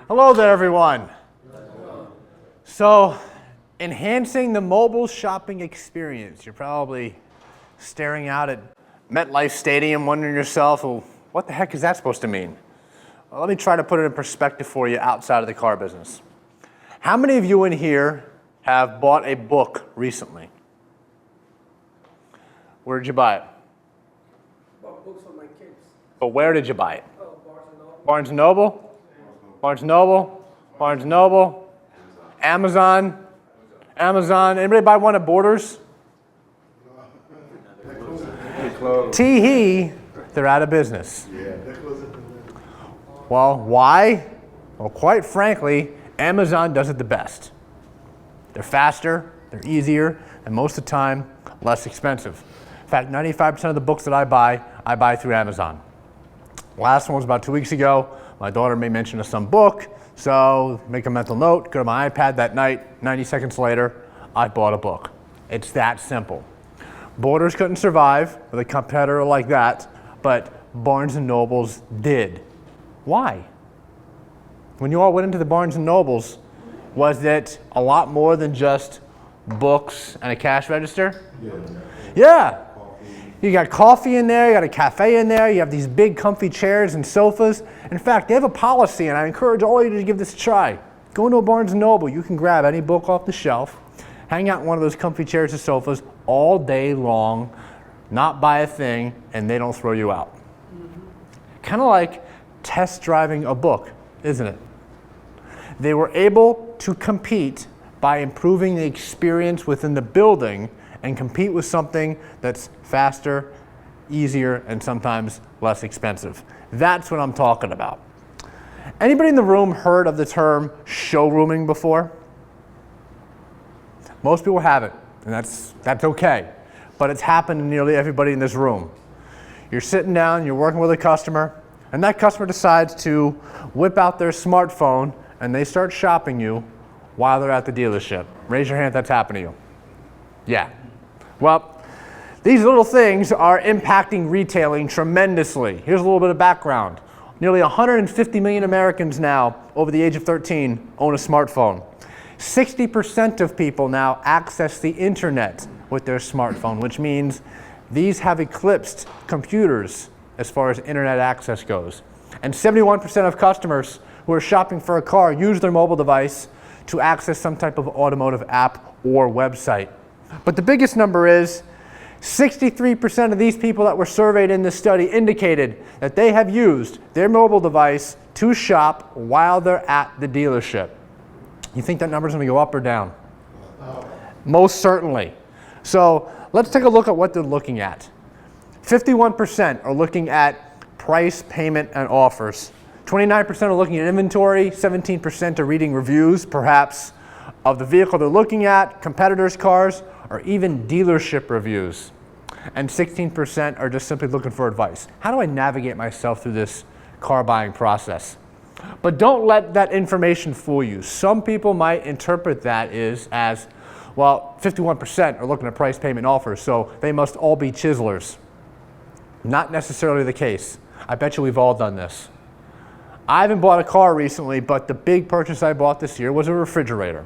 Hello there, everyone. So, enhancing the mobile shopping experience. You're probably staring out at MetLife Stadium wondering to yourself, well, what the heck is that supposed to mean? Well, let me try to put it in perspective for you outside of the car business. How many of you in here have bought a book recently? Where did you buy it? Bought books for my kids. But where did you buy it? Oh, Barnes and Noble. Barnes & Noble? Barnes & Noble? Amazon? Amazon? Anybody buy one at Borders? Tee-hee, they're out of business. Well, why? Well, quite frankly, Amazon does it the best. They're faster, they're easier, and most of the time, less expensive. In fact, 95% of the books that I buy through Amazon. Last one was about 2 weeks ago. My daughter made mention of some book, so make a mental note, go to my iPad that night, 90 seconds later, I bought a book. It's that simple. Borders couldn't survive with a competitor like that, but Barnes & Nobles did. Why? When you all went into the Barnes & Nobles, was it a lot more than just books and a cash register? Yeah. You got coffee in there, you got a cafe in there, you have these big comfy chairs and sofas. In fact, they have a policy, and I encourage all of you to give this a try. Go into a Barnes & Noble, you can grab any book off the shelf, hang out in one of those comfy chairs and sofas all day long, not buy a thing, and they don't throw you out. Kind of like test driving a book, isn't it? They were able to compete by improving the experience within the building and compete with something that's faster, easier, and sometimes less expensive. That's what I'm talking about. Anybody in the room heard of the term showrooming before? Most people haven't, and that's okay. But it's happened to nearly everybody in this room. You're sitting down, you're working with a customer, and that customer decides to whip out their smartphone and they start shopping you while they're at the dealership. Raise your hand if that's happened to you. Yeah. Well, these little things are impacting retailing tremendously. Here's a little bit of background. Nearly 150 million Americans now over the age of 13 own a smartphone. 60% of people now access the internet with their smartphone, which means these have eclipsed computers as far as internet access goes. And 71% of customers who are shopping for a car use their mobile device to access some type of automotive app or website. But the biggest number is 63% of these people that were surveyed in this study indicated that they have used their mobile device to shop while they're at the dealership. You think that number's going to go up or down? Most certainly. So let's take a look at what they're looking at. 51% are looking at price, payment, and offers. 29% are looking at inventory. 17% are reading reviews, perhaps, of the vehicle they're looking at, competitors' cars, or even dealership reviews. And 16% are just simply looking for advice. How do I navigate myself through this car buying process? But don't let that information fool you. Some people might interpret that as, well, 51% are looking at price, payment, offers, so they must all be chiselers. Not necessarily the case. I bet you we've all done this. I haven't bought a car recently, but the big purchase I bought this year was a refrigerator.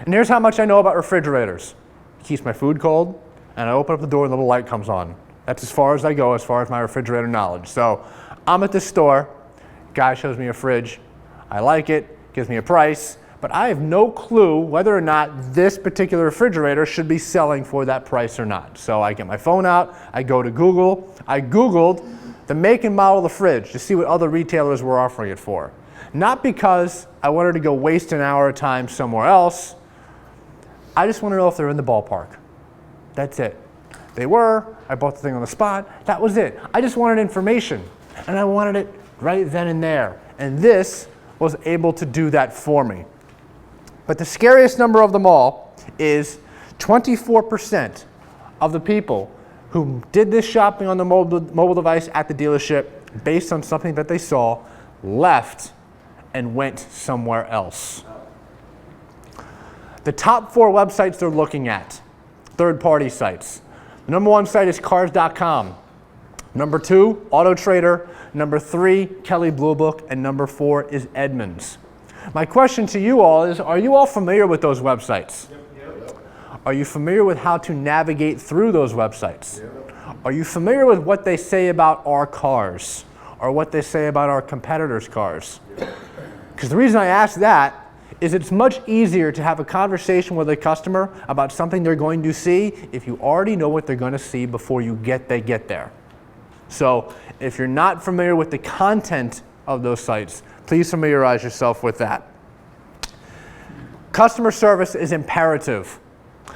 And here's how much I know about refrigerators. It keeps my food cold, and I open up the door and the little light comes on. That's as far as I go as far as my refrigerator knowledge. So I'm at this store, guy shows me a fridge, I like it, gives me a price, but I have no clue whether or not this particular refrigerator should be selling for that price or not. So I get my phone out, I go to Google, I Googled the make and model of the fridge to see what other retailers were offering it for. Not because I wanted to go waste an hour of time somewhere else, I just want to know if they're in the ballpark. That's it. They were, I bought the thing on the spot, that was it. I just wanted information, and I wanted it right then and there. And this was able to do that for me. But the scariest number of them all is 24% of the people who did this shopping on the mobile device at the dealership based on something that they saw left and went somewhere else. The top 4 websites they're looking at, third-party sites. The number 1 site is cars.com. Number 2, Auto Trader. Number 3, Kelley Blue Book. And number 4 is Edmunds. My question to you all is, are you all familiar with those websites? Are you familiar with how to navigate through those websites? Are you familiar with what they say about our cars or what they say about our competitors' cars? Because the reason I ask that is it's much easier to have a conversation with a customer about something they're going to see if you already know what they're going to see before they get there. So if you're not familiar with the content of those sites, please familiarize yourself with that. Customer service is imperative.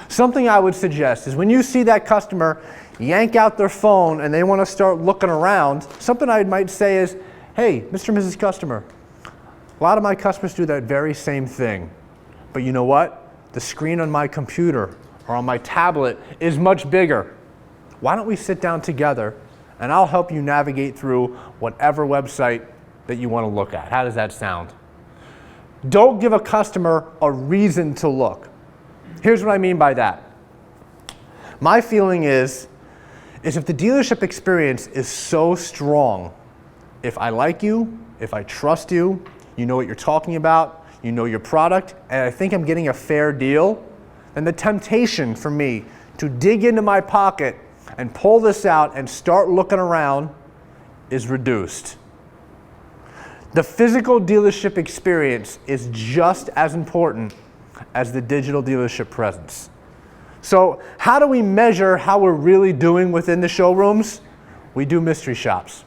Something I would suggest is when you see that customer yank out their phone and they want to start looking around, something I might say is, hey, Mr. and Mrs. Customer, a lot of my customers do that very same thing. But you know what? The screen on my computer or on my tablet is much bigger. Why don't we sit down together and I'll help you navigate through whatever website that you want to look at. How does that sound? Don't give a customer a reason to look. Here's what I mean by that. My feeling is if the dealership experience is so strong, if I like you, if I trust you, you know what you're talking about, you know your product, and I think I'm getting a fair deal, then the temptation for me to dig into my pocket and pull this out and start looking around is reduced. The physical dealership experience is just as important as the digital dealership presence. So how do we measure how we're really doing within the showrooms? We do mystery shops.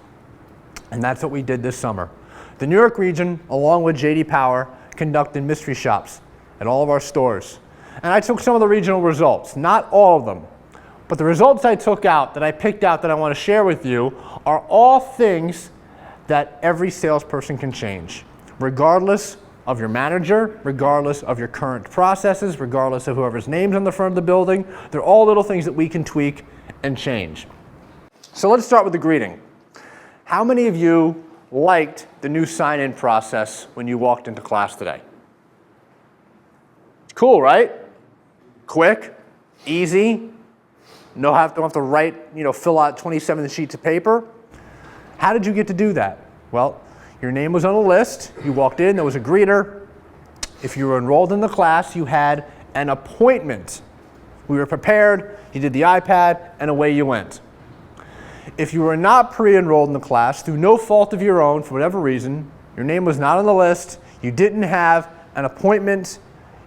And that's what we did this summer. The New York region, along with J.D. Power, conducted mystery shops at all of our stores. And I took some of the regional results, not all of them. But the results I took out, that I picked out that I want to share with you, are all things that every salesperson can change, regardless of your manager, regardless of your current processes, regardless of whoever's name's on the front of the building. They're all little things that we can tweak and change. So let's start with the greeting. How many of you liked the new sign-in process when you walked into class today? It's cool, right? Quick, easy. Don't have to write, fill out 27 sheets of paper. How did you get to do that? Well, your name was on a list. You walked in, there was a greeter. If you were enrolled in the class, you had an appointment. We were prepared, you did the iPad, and away you went. If you were not pre-enrolled in the class, through no fault of your own, for whatever reason, your name was not on the list, you didn't have an appointment,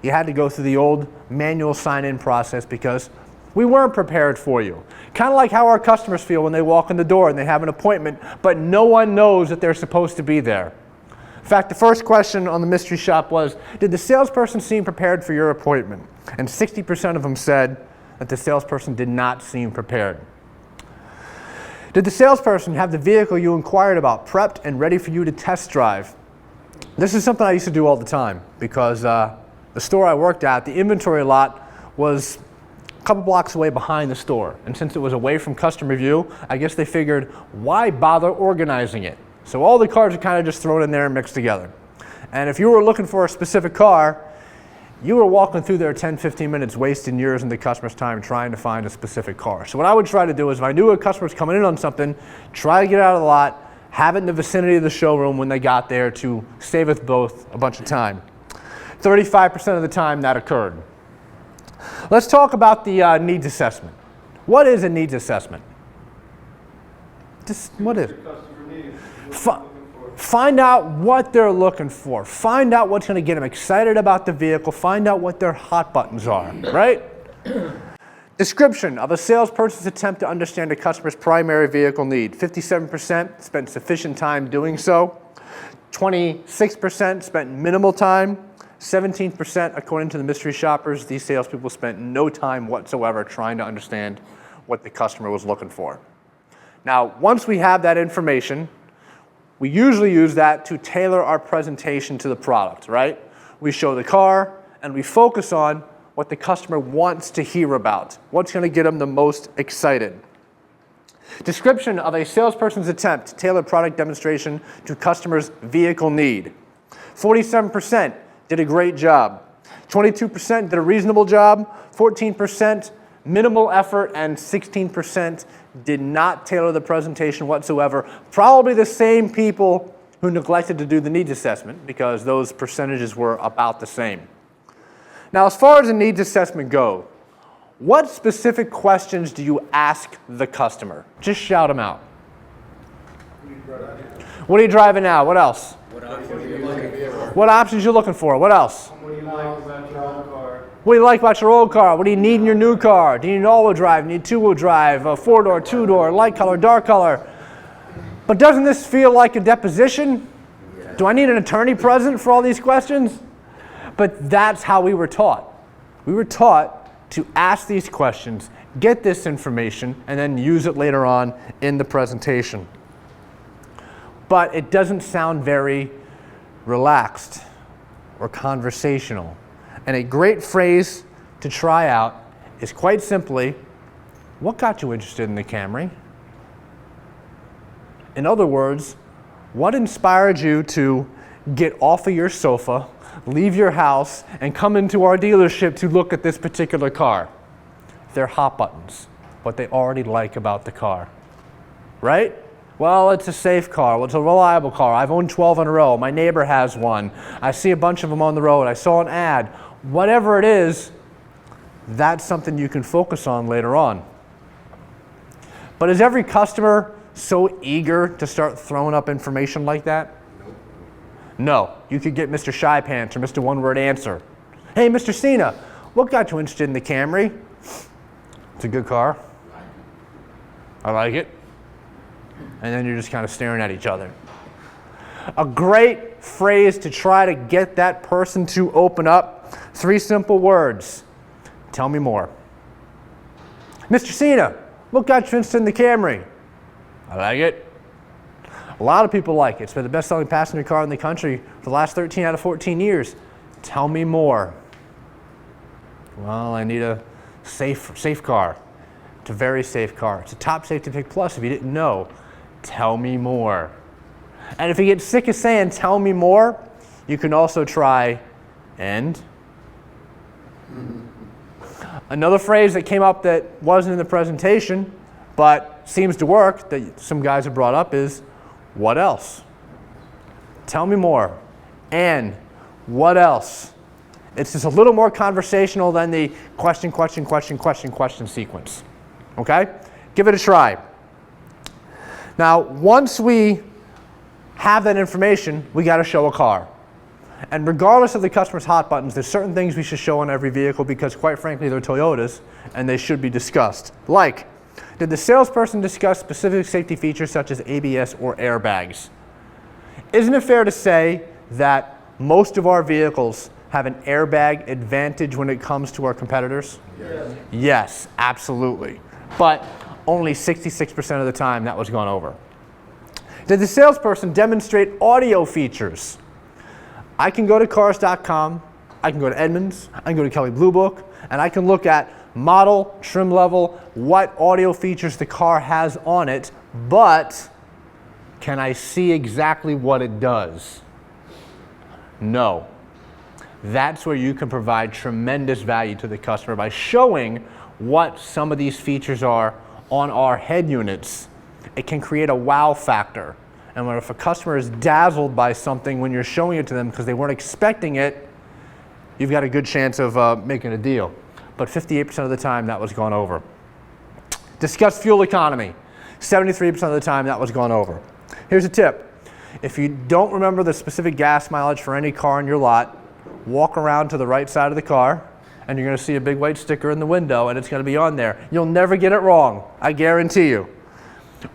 you had to go through the old manual sign-in process because we weren't prepared for you. Kind of like how our customers feel when they walk in the door and they have an appointment, but no one knows that they're supposed to be there. In fact, the first question on the mystery shop was, did the salesperson seem prepared for your appointment? And 60% of them said that the salesperson did not seem prepared. Did the salesperson have the vehicle you inquired about prepped and ready for you to test drive? This is something I used to do all the time because the store I worked at, the inventory lot was a couple blocks away behind the store. And since it was away from customer view, I guess they figured, why bother organizing it? So all the cars are kind of just thrown in there and mixed together. And if you were looking for a specific car, you were walking through there 10, 15 minutes, wasting yours and the customer's time trying to find a specific car. So what I would try to do is if I knew a customer was coming in on something, try to get out of the lot, have it in the vicinity of the showroom when they got there to save us both a bunch of time. 35% of the time that occurred. Let's talk about the needs assessment. What is a needs assessment? What is it? Find out what they're looking for. Find out what's going to get them excited about the vehicle. Find out what their hot buttons are, right? Description of a salesperson's attempt to understand a customer's primary vehicle need. 57% spent sufficient time doing so. 26% spent minimal time. 17%, according to the mystery shoppers, these salespeople spent no time whatsoever trying to understand what the customer was looking for. Now, once we have that information, we usually use that to tailor our presentation to the product, right? We show the car and we focus on what the customer wants to hear about. What's going to get them the most excited. Description of a salesperson's attempt to tailor product demonstration to customer's vehicle need. 47% did a great job. 22% did a reasonable job. 14% minimal effort, and 16% did not tailor the presentation whatsoever. Probably the same people who neglected to do the needs assessment because those percentages were about the same. Now, as far as the needs assessment goes, what specific questions do you ask the customer? Just shout them out. What are you driving now? What else? What options are you looking for? What else? What do you like about your old car? What do you like about your old car? What do you need in your new car? Do you need all-wheel drive? Do you need two-wheel drive? A four-door, two-door, light color, dark color? But doesn't this feel like a deposition? Do I need an attorney present for all these questions? But that's how we were taught. We were taught to ask these questions, get this information, and then use it later on in the presentation. But it doesn't sound very relaxed or conversational. And a great phrase to try out is quite simply, what got you interested in the Camry? In other words, what inspired you to get off of your sofa, leave your house, and come into our dealership to look at this particular car? They're hot buttons, what they already like about the car, right? Well, it's a safe car. Well, it's a reliable car. I've owned 12 in a row. My neighbor has one. I see a bunch of them on the road. I saw an ad. Whatever it is, that's something you can focus on later on. But is every customer so eager to start throwing up information like that? No. You could get Mr. Shy Pants or Mr. One Word Answer. Hey, Mr. Cina, what got you interested in the Camry? It's a good car. I like it. And then you're just kind of staring at each other. A great phrase to try to get that person to open up, 3 simple words. Tell me more. Mr. Cina, what got you interested in the Camry? I like it. A lot of people like it. It's been the best-selling passenger car in the country for the last 13 out of 14 years. Tell me more. Well, I need a safe car. It's a very safe car. It's a top safety pick plus if you didn't know. Tell me more. And if you get sick of saying tell me more, you can also try and. Another phrase that came up that wasn't in the presentation but seems to work that some guys have brought up is what else? Tell me more. And what else? It's just a little more conversational than the question sequence. Okay? Give it a try. Now, once we have that information, we got to show a car. And regardless of the customer's hot buttons, there's certain things we should show on every vehicle because, quite frankly, they're Toyotas and they should be discussed. Like, did the salesperson discuss specific safety features such as ABS or airbags? Isn't it fair to say that most of our vehicles have an airbag advantage when it comes to our competitors? Yes, yes, absolutely. But only 66% of the time that was gone over. Did the salesperson demonstrate audio features? I can go to cars.com, I can go to Edmunds, I can go to Kelley Blue Book, and I can look at model, trim level, what audio features the car has on it, but can I see exactly what it does? No. That's where you can provide tremendous value to the customer by showing what some of these features are on our head units. It can create a wow factor. And if a customer is dazzled by something when you're showing it to them because they weren't expecting it, you've got a good chance of making a deal. But 58% of the time that was gone over. Discuss fuel economy. 73% of the time that was gone over. Here's a tip. If you don't remember the specific gas mileage for any car in your lot, walk around to the right side of the car and you're going to see a big white sticker in the window and it's going to be on there. You'll never get it wrong, I guarantee you.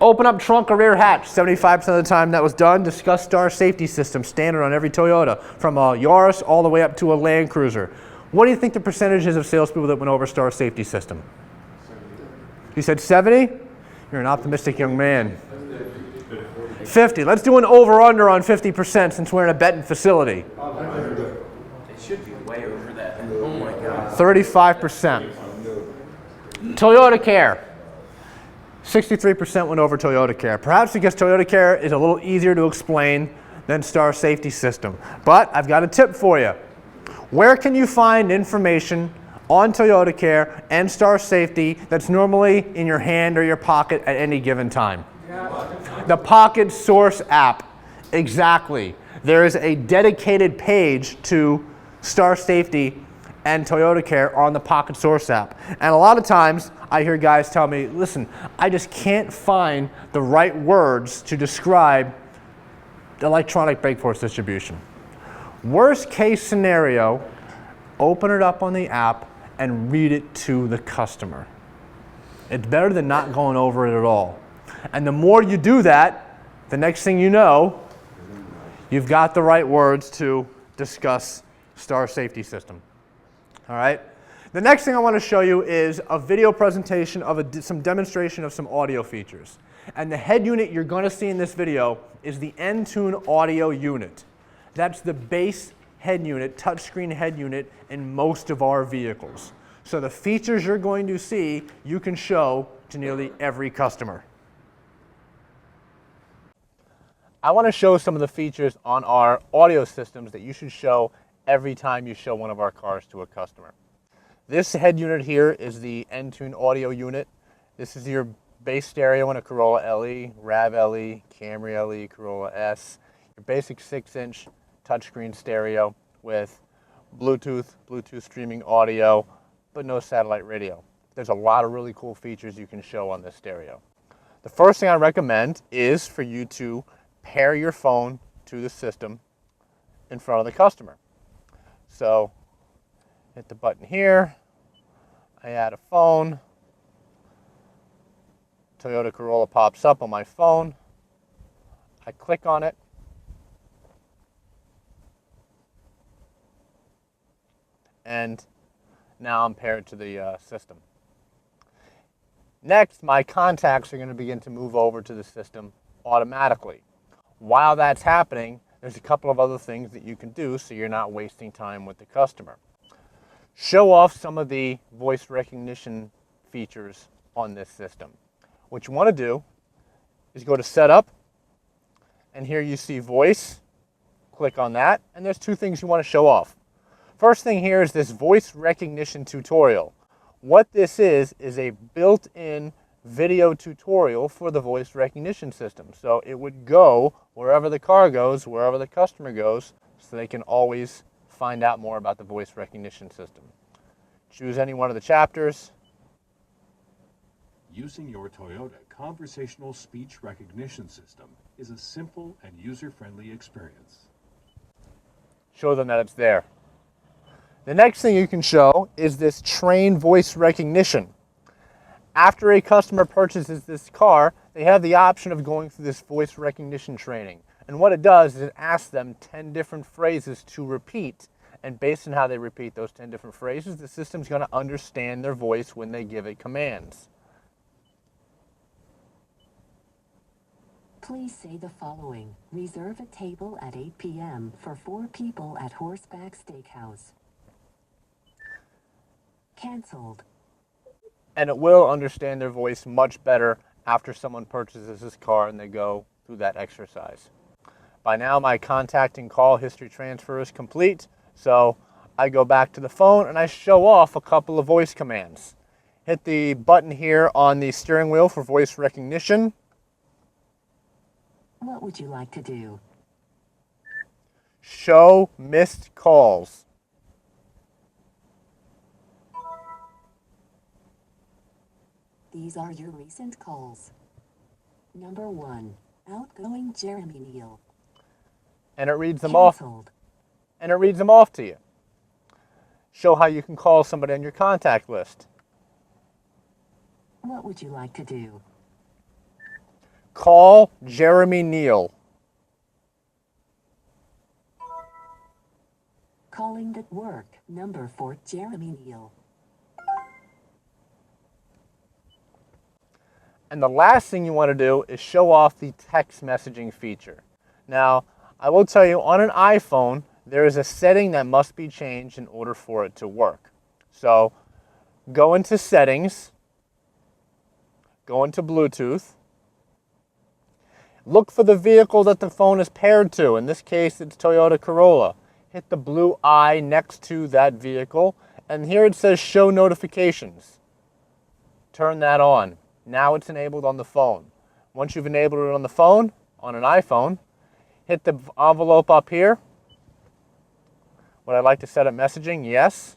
Open up trunk or rear hatch. 75% of the time that was done. Discuss star safety system, standard on every Toyota, from a Yaris all the way up to a Land Cruiser. What do you think the percentage is of salespeople that went over star safety system? 70. You said 70? You're an optimistic young man. 50. Let's do an over-under on 50% since we're in a betting facility. It should be way over that. Oh my God. 35%. Toyota Care. 63% went over Toyota Care. Perhaps because Toyota Care is a little easier to explain than Star Safety System. But I've got a tip for you. Where can you find information on Toyota Care and Star Safety that's normally in your hand or your pocket at any given time? The Pocket Source app Exactly. There is a dedicated page to Star Safety and Toyota Care on the Pocket Source app. And a lot of times I hear guys tell me, listen, I just can't find the right words to describe electronic brake force distribution. Worst case scenario, open it up on the app and read it to the customer. It's better than not going over it at all. And the more you do that, the next thing you know, you've got the right words to discuss Star Safety System. All right? The next thing I want to show you is a video presentation of some demonstration of some audio features. And the head unit you're going to see in this video is the Entune audio unit. That's the base head unit, touchscreen head unit in most of our vehicles. So the features you're going to see, you can show to nearly every customer. I want to show some of the features on our audio systems that you should show every time you show one of our cars to a customer. This head unit here is the Entune audio unit. This is your base stereo in a Corolla LE, RAV LE, Camry LE, Corolla S. Your basic 6-inch touchscreen stereo with Bluetooth streaming audio, but no satellite radio. There's a lot of really cool features you can show on this stereo. The first thing I recommend is for you to pair your phone to the system in front of the customer. So hit the button here, I add a phone, Toyota Corolla pops up on my phone, I click on it, and now I'm paired to the system. Next, my contacts are going to begin to move over to the system automatically. While that's happening, there's a couple of other things that you can do so you're not wasting time with the customer. Show off some of the voice recognition features on this system. What you want to do is go to Setup, and here you see Voice. Click on that, and there's two things you want to show off. First thing here is this voice recognition tutorial. What this is a built-in video tutorial for the voice recognition system. So it would go wherever the car goes, wherever the customer goes, so they can always find out more about the voice recognition system. Choose any one of the chapters. Using your Toyota conversational speech recognition system is a simple and user-friendly experience. Show them that it's there. The next thing you can show is this train voice recognition. After a customer purchases this car, they have the option of going through this voice recognition training. And what it does is it asks them 10 different phrases to repeat. And based on how they repeat those 10 different phrases, the system's going to understand their voice when they give it commands. Please say the following. Reserve a table at 8 p.m. for 4 people at Horseback Steakhouse. Canceled. And it will understand their voice much better after someone purchases this car and they go through that exercise. By now, my contact and call history transfer is complete, so I go back to the phone and I show off a couple of voice commands. Hit the button here on the steering wheel for voice recognition. What would you like to do? Show missed calls. These are your recent calls. Number 1, outgoing Jeremy Neal. And it reads them off. Canceled. And it reads them off to you. Show how you can call somebody on your contact list. What would you like to do? Call Jeremy Neal. Calling at work. Number 4, Jeremy Neal. And the last thing you want to do is show off the text messaging feature. Now, I will tell you, on an iPhone, there is a setting that must be changed in order for it to work. So, go into Settings, go into Bluetooth, look for the vehicle that the phone is paired to. In this case, it's Toyota Corolla. Hit the blue eye next to that vehicle, and here it says Show Notifications. Turn that on. Now it's enabled on the phone. Once you've enabled it on the phone, on an iPhone, hit the envelope up here. Would I like to set up messaging? Yes.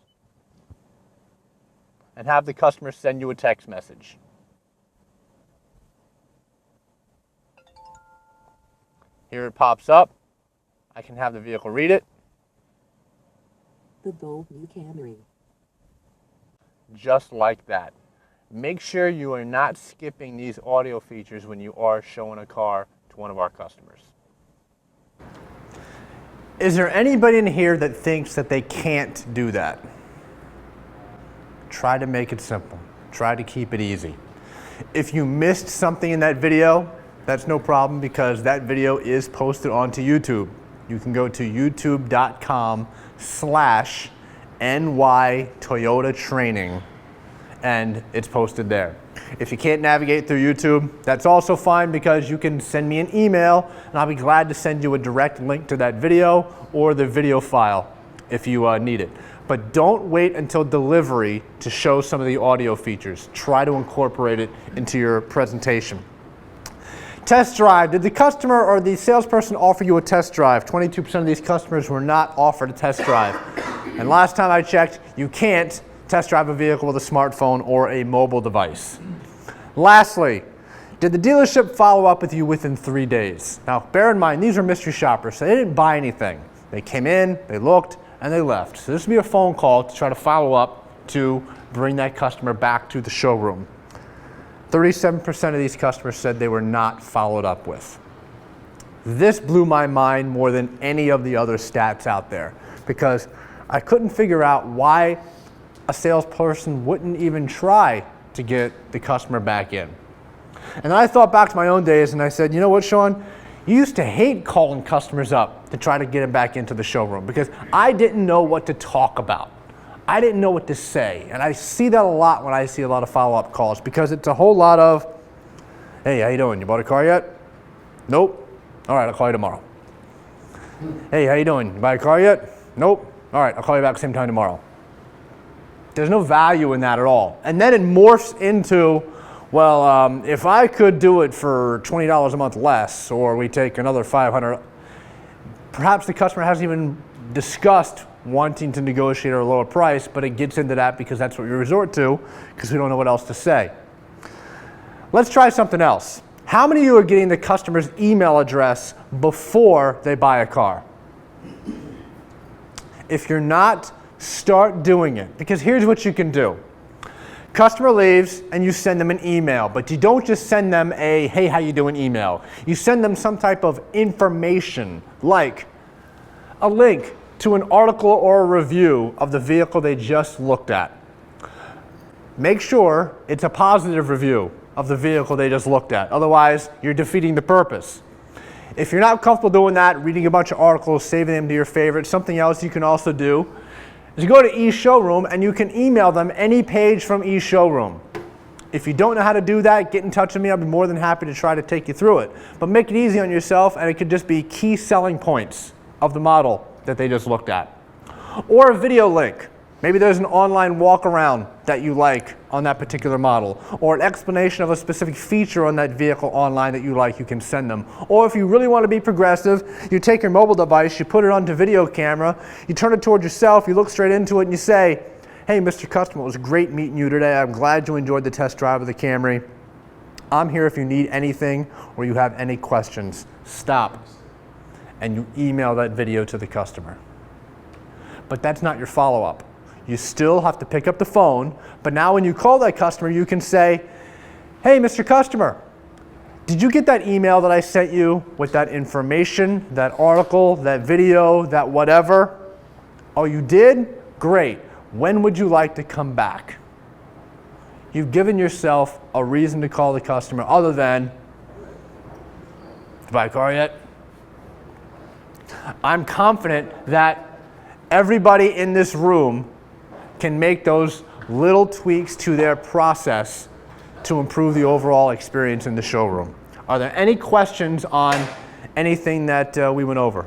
And have the customer send you a text message. Here it pops up. I can have the vehicle read it. The bold new Camry. Just like that. Make sure you are not skipping these audio features when you are showing a car to one of our customers. Is there anybody in here that thinks that they can't do that? Try to make it simple. Try to keep it easy. If you missed something in that video, that's no problem because that video is posted onto YouTube. You can go to youtube.com/NY Toyota Training and it's posted there. If you can't navigate through YouTube, that's also fine because you can send me an email and I'll be glad to send you a direct link to that video or the video file if you need it. But don't wait until delivery to show some of the audio features. Try to incorporate it into your presentation. Test drive. Did the customer or the salesperson offer you a test drive? 22% of these customers were not offered a test drive. And last time I checked, you can't test drive a vehicle with a smartphone or a mobile device. Lastly, did the dealership follow up with you within 3 days? Now, bear in mind, these are mystery shoppers, so they didn't buy anything. They came in, they looked, and they left. So this would be a phone call to try to follow up to bring that customer back to the showroom. 37% of these customers said they were not followed up with. This blew my mind more than any of the other stats out there because I couldn't figure out why a salesperson wouldn't even try to get the customer back in. And then I thought back to my own days and I said, you know what, Sean? You used to hate calling customers up to try to get them back into the showroom because I didn't know what to talk about. I didn't know what to say. And I see that a lot when I see a lot of follow-up calls because it's a whole lot of, hey, how you doing? You bought a car yet? Nope. All right, I'll call you tomorrow. Hey, how you doing? You buy a car yet? Nope. All right, I'll call you back same time tomorrow. There's no value in that at all. And then it morphs into, well, if I could do it for $20 a month less, or we take another $500, perhaps the customer hasn't even discussed wanting to negotiate a lower price, but it gets into that because that's what we resort to, because we don't know what else to say. Let's try something else. How many of you are getting the customer's email address before they buy a car? If you're not, start doing it, because here's what you can do. Customer leaves and you send them an email, but you don't just send them a, hey, how you doing email. You send them some type of information, like a link to an article or a review of the vehicle they just looked at. Make sure it's a positive review of the vehicle they just looked at. Otherwise, you're defeating the purpose. If you're not comfortable doing that, reading a bunch of articles, saving them to your favorites, something else you can also do is go to eShowroom and you can email them any page from eShowroom. If you don't know how to do that, get in touch with me. I'll be more than happy to try to take you through it. But make it easy on yourself, and it could just be key selling points of the model that they just looked at. Or a video link. Maybe there's an online walk around that you like on that particular model, or an explanation of a specific feature on that vehicle online that you like, you can send them. Or if you really want to be progressive, you take your mobile device, you put it onto video camera, you turn it toward yourself, you look straight into it and you say, hey, Mr. Customer, it was great meeting you today. I'm glad you enjoyed the test drive of the Camry. I'm here if you need anything or you have any questions. Stop. And you email that video to the customer. But that's not your follow-up. You still have to pick up the phone, but now when you call that customer, you can say, hey, Mr. Customer, did you get that email that I sent you with that information, that article, that video, that whatever? Oh, you did? Great. When would you like to come back? You've given yourself a reason to call the customer other than, did you buy a car yet? I'm confident that everybody in this room can make those little tweaks to their process to improve the overall experience in the showroom. Are there any questions on anything that we went over?